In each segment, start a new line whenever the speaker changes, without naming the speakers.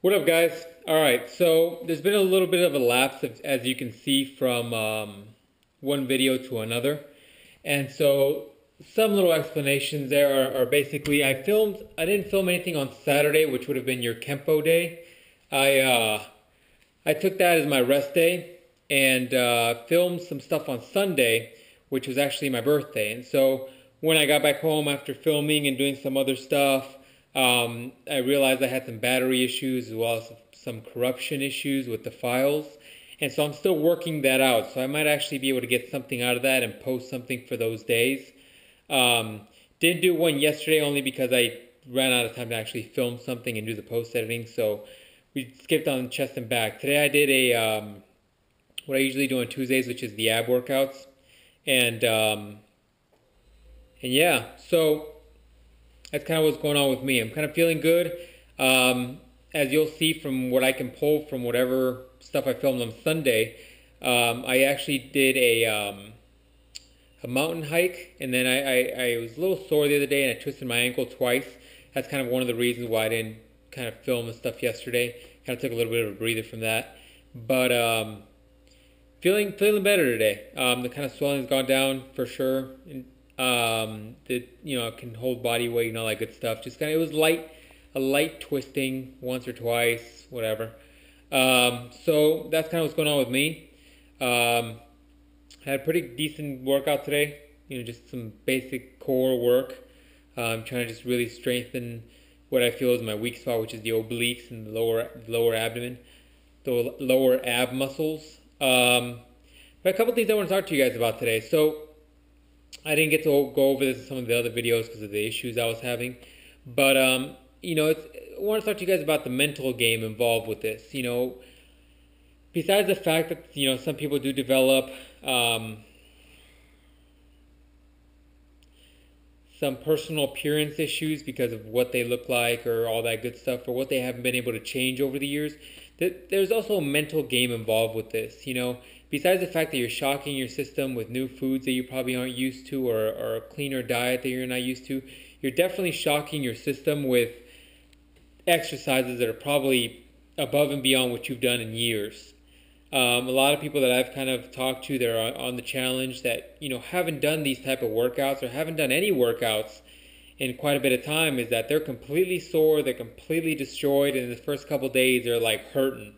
What up, guys? All right, so there's been a little bit of a lapse, as you can see from one video to another. And so some little explanations there are basically, I didn't film anything on Saturday, which would have been your Kempo day. I took that as my rest day and filmed some stuff on Sunday, which was actually my birthday. And so when I got back home after filming and doing some other stuff, I realized I had some battery issues as well as some corruption issues with the files. And so I'm still working that out. So I might actually be able to get something out of that and post something for those days. Didn't do one yesterday only because I ran out of time to actually film something and do the post editing. So we skipped on chest and back. Today I did what I usually do on Tuesdays, which is the ab workouts. And yeah, so that's kind of what's going on with me. I'm kind of feeling good. As you'll see from what I can pull from whatever stuff I filmed on Sunday, I actually did a mountain hike, and then I was a little sore the other day, and I twisted my ankle twice. That's kind of one of the reasons why I didn't kind of film the stuff yesterday. Kind of took a little bit of a breather from that. But feeling better today. The kind of swelling's gone down for sure. And, it can hold body weight and all that good stuff. Just kind of, it was a light twisting once or twice, whatever. So that's kind of what's going on with me. Had a pretty decent workout today. Just some basic core work. I'm trying to just really strengthen what I feel is my weak spot, which is the obliques and the lower abdomen, the lower ab muscles. But a couple things I want to talk to you guys about today. So I didn't get to go over this in some of the other videos because of the issues I was having. But, I want to talk to you guys about the mental game involved with this. Besides the fact that, some people do develop some personal appearance issues because of what they look like or all that good stuff, or what they haven't been able to change over the years, there's also a mental game involved with this. Besides the fact that you're shocking your system with new foods that you probably aren't used to, or a cleaner diet that you're not used to, you're definitely shocking your system with exercises that are probably above and beyond what you've done in years. A lot of people that I've kind of talked to that are on the challenge that, haven't done these type of workouts or haven't done any workouts in quite a bit of time, is that they're completely sore, they're completely destroyed, and in the first couple of days they're like hurting.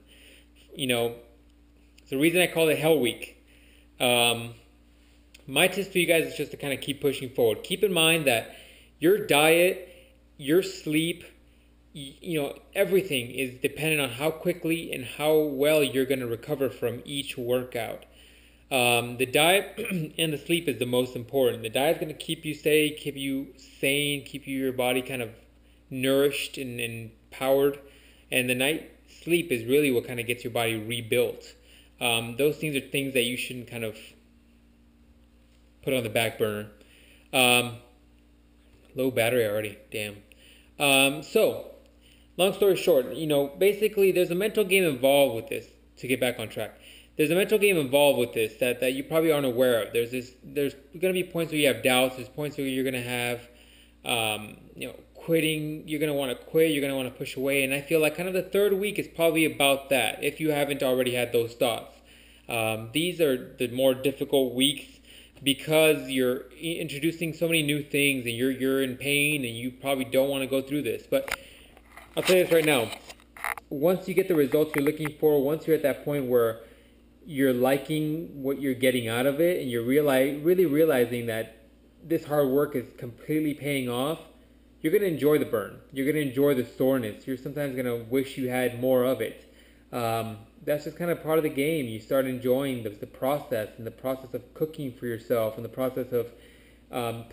It's the reason I call it Hell Week. My tips for you guys is just to kind of keep pushing forward. Keep in mind that your diet, your sleep, everything is dependent on how quickly and how well you're going to recover from each workout. The diet and the sleep is the most important. The diet is going to keep you steady, keep you sane, keep your body kind of nourished and powered. And the night sleep is really what kind of gets your body rebuilt. Those things are things that you shouldn't kind of put on the back burner. Low battery already, damn. So, long story short, basically there's a mental game involved with this, to get back on track. There's a mental game involved with this that you probably aren't aware of. There's going to be points where you have doubts. There's points where you're going to have, quitting. You're going to want to quit. You're going to want to push away. And I feel like kind of the third week is probably about that, if you haven't already had those thoughts. These are the more difficult weeks because you're introducing so many new things and you're in pain and you probably don't want to go through this. But I'll tell you this right now. Once you get the results you're looking for, once you're at that point where you're liking what you're getting out of it and you're really realizing that this hard work is completely paying off, you're going to enjoy the burn. You're going to enjoy the soreness. You're sometimes going to wish you had more of it. That's just kind of part of the game. You start enjoying the process, and the process of cooking for yourself, and the process of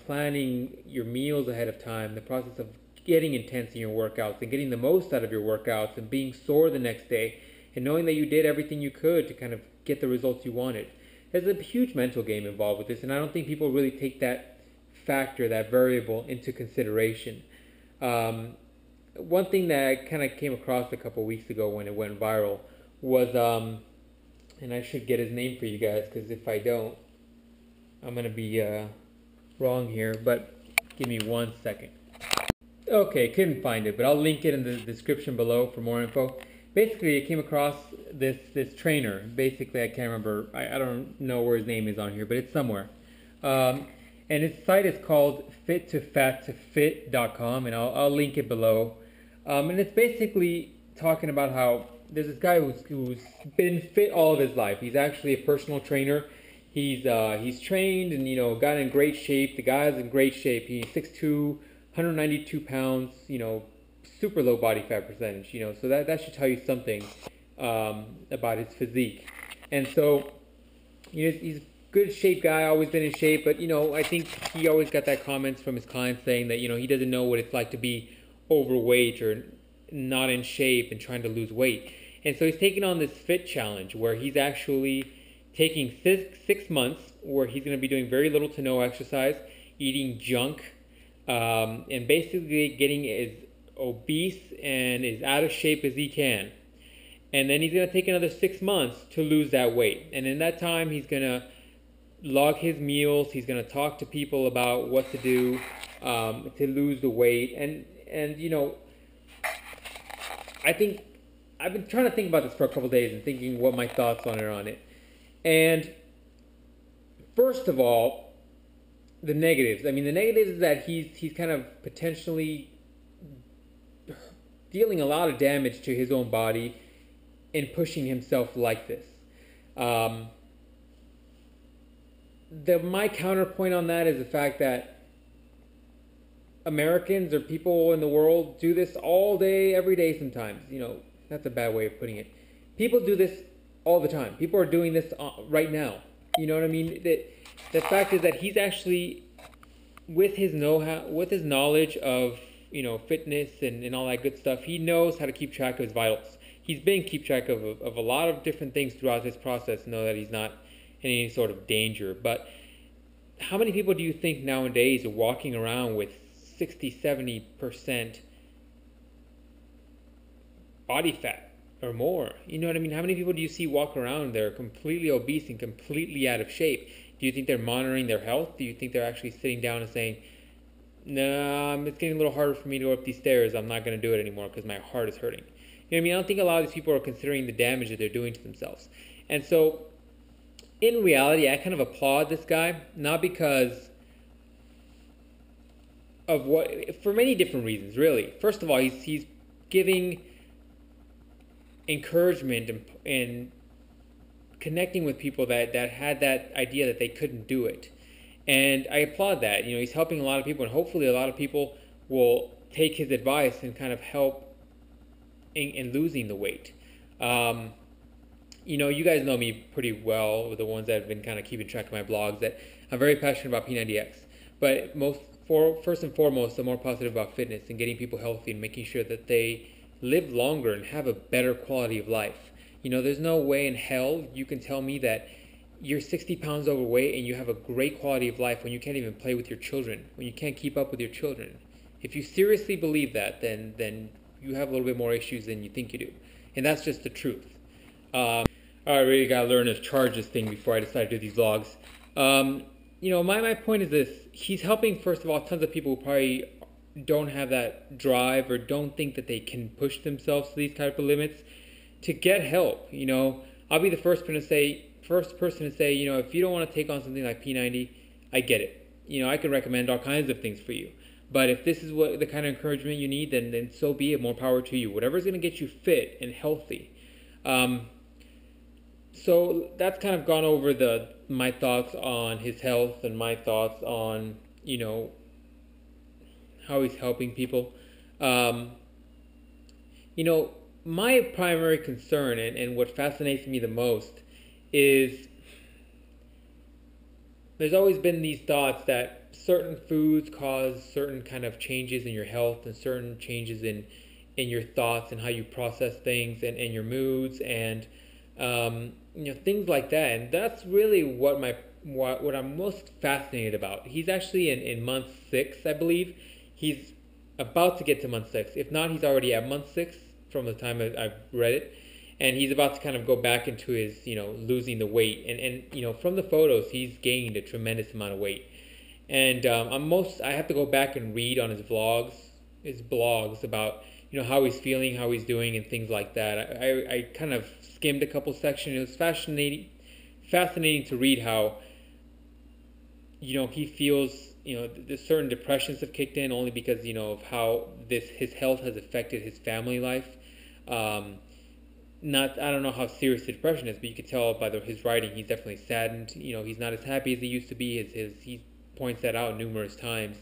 planning your meals ahead of time, the process of getting intense in your workouts and getting the most out of your workouts and being sore the next day and knowing that you did everything you could to kind of get the results you wanted. There's a huge mental game involved with this, and I don't think people really take that factor, that variable, into consideration. One thing that I kind of came across a couple weeks ago when it went viral was, and I should get his name for you guys, because if I don't, I'm going to be wrong here, but give me 1 second. Okay, couldn't find it, but I'll link it in the description below for more info. Basically, I came across this trainer. Basically, I can't remember. I don't know where his name is on here, but it's somewhere. And his site is called fit2fat2fit.com, and I'll link it below. And it's basically talking about how there's this guy who's been fit all of his life. He's actually a personal trainer. He's trained and got in great shape. The guy's in great shape. He's 6'2", 192 pounds. Super low body fat percentage. So that should tell you something about his physique. And so he's a good shape guy. Always been in shape. But I think he always got that comments from his clients saying that he doesn't know what it's like to be overweight or not in shape and trying to lose weight. And so he's taking on this fit challenge where he's actually taking 6 months where he's going to be doing very little to no exercise, eating junk, and basically getting as obese and as out of shape as he can. And then he's going to take another 6 months to lose that weight. And in that time, he's going to log his meals. He's going to talk to people about what to do to lose the weight. And I think I've been trying to think about this for a couple days and thinking what my thoughts on it. And first of all, the negatives. I mean, the negatives is that he's kind of potentially dealing a lot of damage to his own body in pushing himself like this. My counterpoint on that is the fact that Americans or people in the world do this all day, every day sometimes. That's a bad way of putting it. People do this all the time. People are doing this right now. You know what I mean? The fact is that he's actually, with his know-how, with his knowledge of, fitness and all that good stuff, he knows how to keep track of his vitals. He's been keep track of a lot of different things throughout this process, know that he's not in any sort of danger. But how many people do you think nowadays are walking around with 60-70% body fat or more? You know what I mean? How many people do you see walk around they're completely obese and completely out of shape? Do you think they're monitoring their health? Do you think they're actually sitting down and saying, no, it's getting a little harder for me to go up these stairs, I'm not going to do it anymore because my heart is hurting? You know what I mean? I don't think a lot of these people are considering the damage that they're doing to themselves. And so in reality, I kind of applaud this guy, not because of for many different reasons, really. First of all, he's giving encouragement and connecting with people that had that idea that they couldn't do it. And I applaud that. He's helping a lot of people, and hopefully a lot of people will take his advice and kind of help in losing the weight. You guys know me pretty well, the ones that have been kind of keeping track of my blogs, that I'm very passionate about P90X. But first and foremost, I'm more positive about fitness and getting people healthy and making sure that they live longer and have a better quality of life. There's no way in hell you can tell me that you're 60 pounds overweight and you have a great quality of life when you can't even play with your children, when you can't keep up with your children. If you seriously believe that, then you have a little bit more issues than you think you do. And that's just the truth. I really got to learn to charge this thing before I decide to do these vlogs. My point is this. He's helping, first of all, tons of people who probably don't have that drive or don't think that they can push themselves to these type of limits to get help. I'll be the first person to say, if you don't want to take on something like P90, I get it. I can recommend all kinds of things for you. But if this is what the kind of encouragement you need, then so be it. More power to you. Whatever's going to get you fit and healthy. So that's kind of gone over my thoughts on his health and my thoughts on, how he's helping people. My primary concern and what fascinates me the most is there's always been these thoughts that certain foods cause certain kind of changes in your health and certain changes in your thoughts and how you process things and your moods and things like that. And that's really what I'm most fascinated about. He's actually in month 6, I believe. He's about to get to month 6. If not, he's already at month 6 from the time I've read it. And he's about to kind of go back into his, losing the weight. And from the photos, he's gained a tremendous amount of weight. And I have to go back and read on his vlogs his blogs about how he's feeling, how he's doing, and things like that. I kind of skimmed a couple sections. It was fascinating to read how he feels the certain depressions have kicked in only because of how his health has affected his family life. Not I don't know how serious the depression is, but you could tell by his writing he's definitely saddened. He's not as happy as he used to be. He points that out numerous times.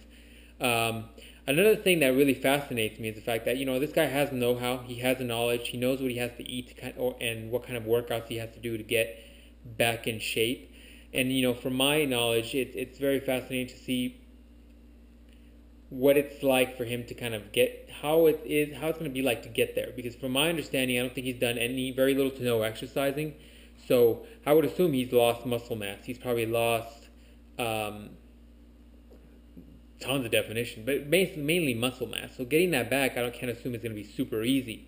Another thing that really fascinates me is the fact that this guy has know-how. He has the knowledge. He knows what he has to eat and what kind of workouts he has to do to get back in shape. And from my knowledge, it's very fascinating to see what it's like for him to kind of get how it's going to be like to get there. Because from my understanding, I don't think he's done very little to no exercising. So I would assume he's lost muscle mass. He's probably lost tons of definition, but mainly muscle mass. So getting that back, can't assume it's going to be super easy.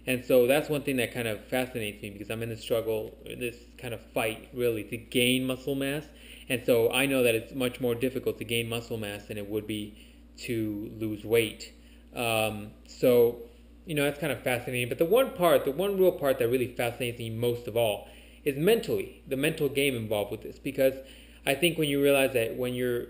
And so that's one thing that kind of fascinates me, because I'm in this struggle, this kind of fight, really, to gain muscle mass. And so I know that it's much more difficult to gain muscle mass than it would be to lose weight. So that's kind of fascinating. But the one real part that really fascinates me most of all is mentally, the mental game involved with this. Because I think when you realize that when you're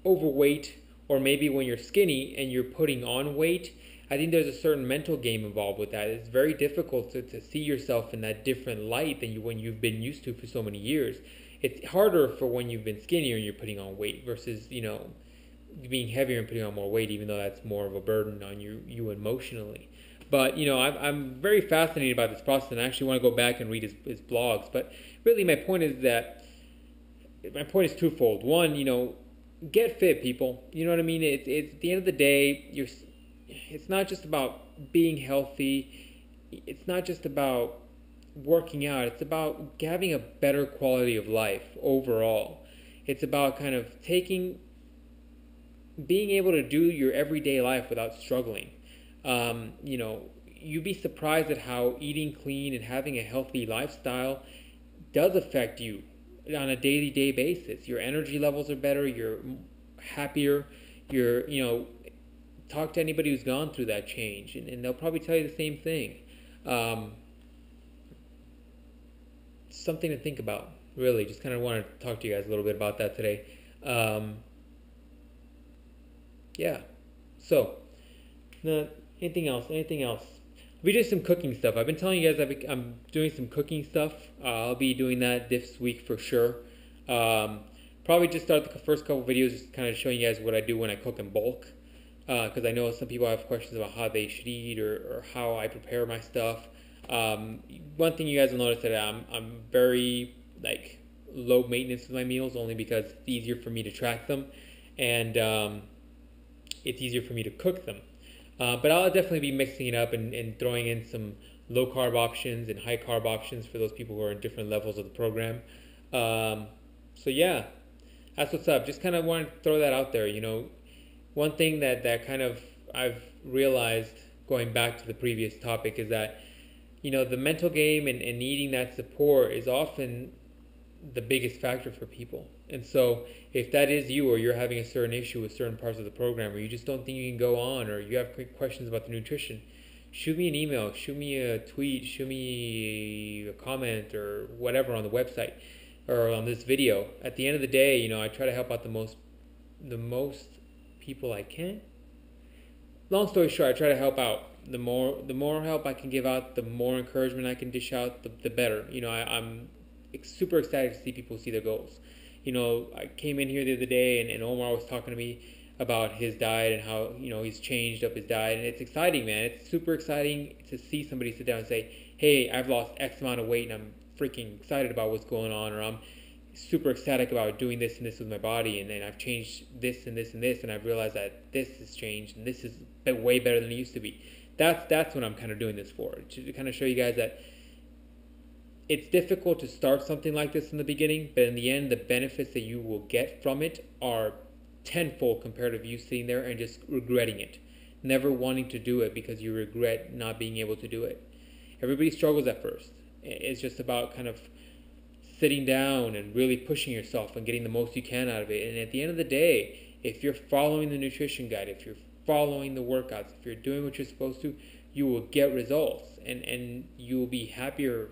overweight, or maybe when you're skinny and you're putting on weight, I think there's a certain mental game involved with that. It's very difficult to see yourself in that different light than when you've been used to for so many years. It's harder for when you've been skinnier and you're putting on weight versus, being heavier and putting on more weight, even though that's more of a burden on you emotionally. But, I'm very fascinated by this process, and I actually want to go back and read his blogs. But really my point is twofold. One, get fit, people. You know what I mean? It's at the end of the day, it's not just about being healthy. It's not just about working out. It's about having a better quality of life overall. It's about kind of being able to do your everyday life without struggling. You'd be surprised at how eating clean and having a healthy lifestyle does affect you on a day-to-day basis. Your energy levels are better. You're happier. Talk to anybody who's gone through that change, and they'll probably tell you the same thing. Something to think about, really. Just kind of want to talk to you guys a little bit about that today. Yeah. So, anything else? We did some cooking stuff. I've been telling you guys I'm doing some cooking stuff. I'll be doing that this week for sure. Probably just start the first couple videos just kind of showing you guys what I do when I cook in bulk. Because I know some people have questions about how they should eat or how I prepare my stuff. One thing you guys will notice that I'm very low maintenance with my meals, only because it's easier for me to track them, and it's easier for me to cook them. But I'll definitely be mixing it up and throwing in some low carb options and high carb options for those people who are in different levels of the program. So yeah, that's what's up. Just kind of wanted to throw that out there. One thing that kind of I've realized, going back to the previous topic, is that the mental game and needing that support is often the biggest factor for people. And so if that is you, or you're having a certain issue with certain parts of the program, or you just don't think you can go on, or you have quick questions about the nutrition, shoot me an email, shoot me a tweet, shoot me a comment or whatever on the website or on this video. At the end of the day, I try to help out the most people I can. Long story short, I try to help out. The more help I can give out, the more encouragement I can dish out, the better. I'm super excited to see people see their goals. I came in here the other day and Omar was talking to me about his diet and how he's changed up his diet, and it's exciting, man. It's super exciting to see somebody sit down and say, hey, I've lost X amount of weight and I'm freaking excited about what's going on, or I'm super ecstatic about doing this and this with my body, and then I've changed this and this and this, and I've realized that this has changed and this is way better than it used to be. That's what I'm kind of doing this for, to kind of show you guys that it's difficult to start something like this in the beginning, but in the end, the benefits that you will get from it are tenfold compared to you sitting there and just regretting it, never wanting to do it because you regret not being able to do it. Everybody struggles at first. It's just about kind of sitting down and really pushing yourself and getting the most you can out of it. And at the end of the day, if you're following the nutrition guide, if you're following the workouts, if you're doing what you're supposed to, you will get results, and you will be happier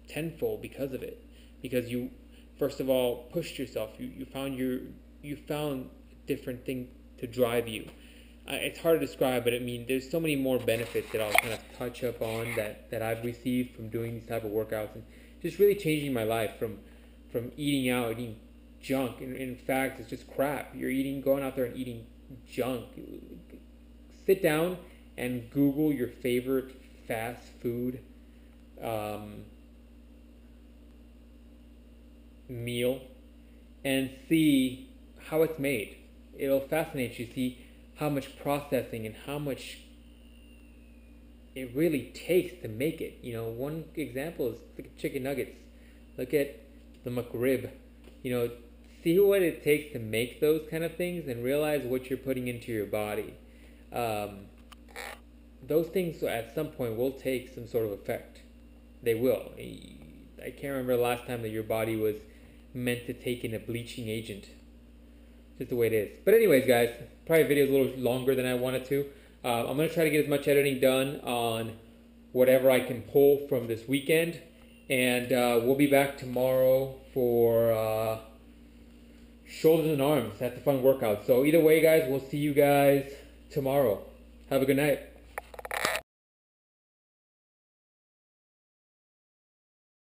tenfold because of it. Because you, first of all, pushed yourself. You found a different thing to drive you. It's hard to describe, but I mean, there's so many more benefits that I'll kind of touch up on that I've received from doing these type of workouts, and just really changing my life from eating out, eating junk. In fact, it's just crap. You're going out there and eating junk. Sit down and Google your favorite fast food meal and see how it's made. It'll fascinate you to see how much processing and how much it really takes to make it. You know, one example is look at chicken nuggets. Look at the McRib. You know, see what it takes to make those kind of things and realize what you're putting into your body. Those things at some point will take some sort of effect. They will. I can't remember the last time that your body was meant to take in a bleaching agent. Just the way it is. But anyways, guys, probably the video is a little longer than I wanted to. I'm going to try to get as much editing done on whatever I can pull from this weekend. And we'll be back tomorrow for shoulders and arms. That's a fun workout. So either way, guys, we'll see you guys tomorrow. Have a good night.